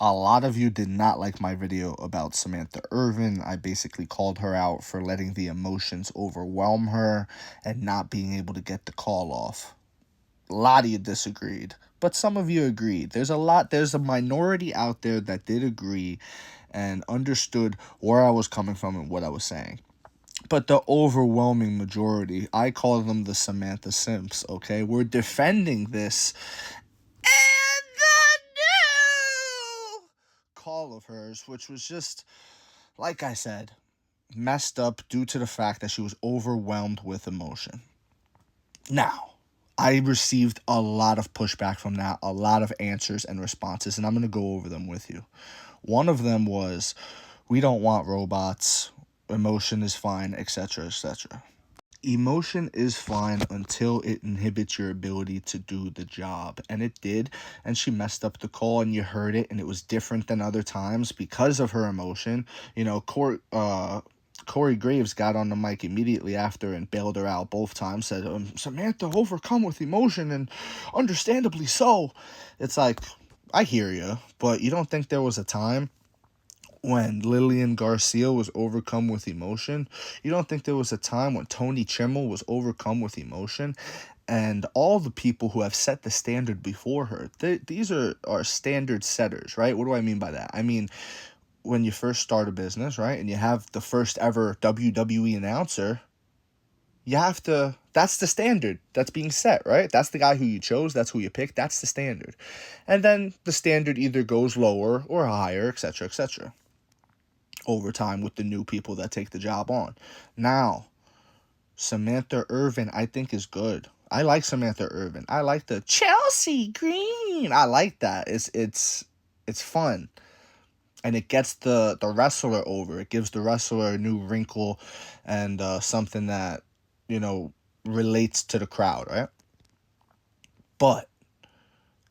A lot of you did not like my video about Samantha Irvin. I basically called her out for letting the emotions overwhelm her and not being able to get the call off. A lot of you disagreed, but some of you agreed. There's a minority out there that did agree and understood where I was coming from and what I was saying. But the overwhelming majority, I call them the Samantha Simps, okay? We're defending this and the new call of hers, which was just, like I said, messed up due to the fact that she was overwhelmed with emotion. Now, I received a lot of pushback from that, a lot of answers and responses, and I'm going to go over them with you. One of them was, we don't want robots, emotion is fine, etc., etc. Emotion is fine until it inhibits your ability to do the job, and it did. And she messed up the call, and you heard it, and it was different than other times because of her emotion. Corey Graves got on the mic immediately after and bailed her out both times, said, Samantha overcome with emotion, and understandably so. It's like, I hear you, but you don't think there was a time when Lillian Garcia was overcome with emotion? You don't think there was a time when Tony Chimmel was overcome with emotion? And all the people who have set the standard before her, these are standard setters, right? What do I mean by that? I mean, when you first start a business, right, and you have the first ever WWE announcer, you have to, that's the standard that's being set, right? That's the guy who you chose, that's who you picked, that's the standard. And then the standard either goes lower or higher, etc., etc., over time with the new people that take the job on. Now, Samantha Irvin, I think, is good. I like Samantha Irvin. I like the Chelsea Green. I like that. It's fun. And it gets the wrestler over. It gives the wrestler a new wrinkle and something that, relates to the crowd, right? But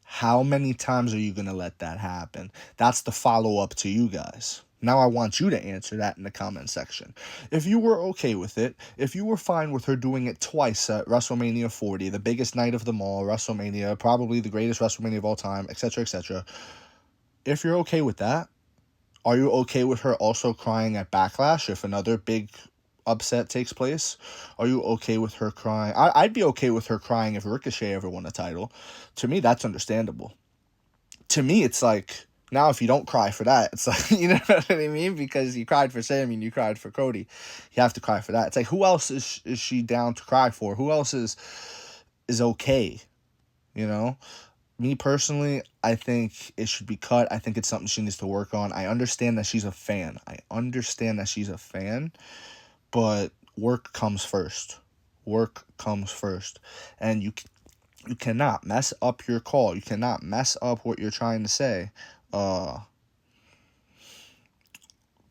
how many times are you going to let that happen? That's the follow-up to you guys. Now I want you to answer that in the comment section. If you were okay with it, if you were fine with her doing it twice at WrestleMania 40, the biggest night of them all, WrestleMania, probably the greatest WrestleMania of all time, etc., etc., if you're okay with that, are you okay with her also crying at Backlash if another big upset takes place? Are you okay with her crying? I'd be okay with her crying if Ricochet ever won a title. To me, that's understandable. To me, it's like, now if you don't cry for that, it's like, you know what I mean? Because you cried for Sammy and you cried for Cody. You have to cry for that. It's like, who else is she down to cry for? Who else is okay? Me personally, I think it should be cut. I think it's something she needs to work on. I understand that she's a fan. But work comes first. Work comes first. And you cannot mess up your call. You cannot mess up what you're trying to say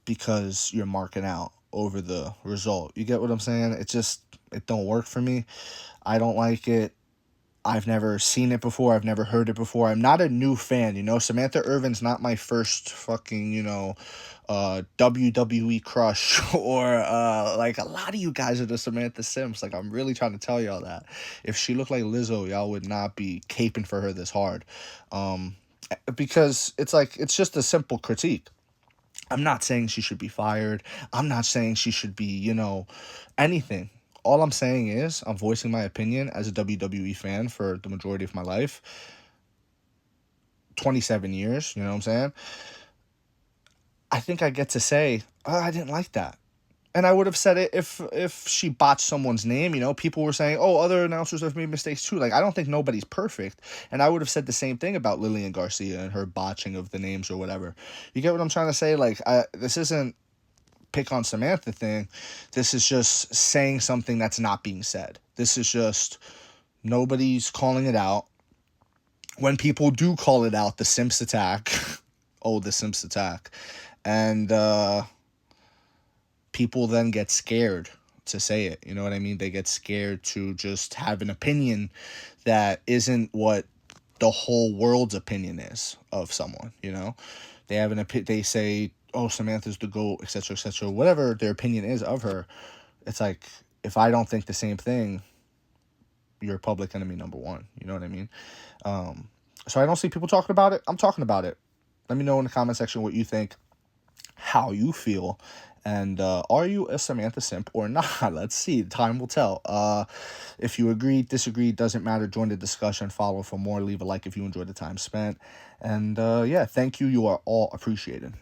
because you're marking out over the result. You get what I'm saying? It don't work for me. I don't like it. I've never seen it before. I've never heard it before. I'm not a new fan, Samantha Irvin's not my first fucking, WWE crush or like a lot of you guys are the Samantha Simps. Like, I'm really trying to tell y'all that. If she looked like Lizzo, y'all would not be caping for her this hard. Because it's just a simple critique. I'm not saying she should be fired. I'm not saying she should be, anything. All I'm saying is I'm voicing my opinion as a WWE fan for the majority of my life. 27 years, you know what I'm saying? I think I get to say, I didn't like that. And I would have said it if she botched someone's name, people were saying, oh, other announcers have made mistakes too. Like, I don't think nobody's perfect. And I would have said the same thing about Lillian Garcia and her botching of the names or whatever. You get what I'm trying to say? Like, this isn't pick on Samantha thing. This is just saying something that's not being said. This is just nobody's calling it out. When people do call it out, the Simps attack. The Simps attack. And people then get scared to say it. You know what I mean? They get scared to just have an opinion that isn't what the whole world's opinion is of someone, They have they say, oh, Samantha's the GOAT, etc., etc., whatever their opinion is of her. It's like, if I don't think the same thing, you're public enemy number one. You know what I mean? So I don't see people talking about it. I'm talking about it. Let me know in the comment section what you think, how you feel, and are you a Samantha simp or not? Let's see. Time will tell. If you agree, disagree, doesn't matter. Join the discussion. Follow for more. Leave a like if you enjoyed the time spent. And yeah, thank you. You are all appreciated.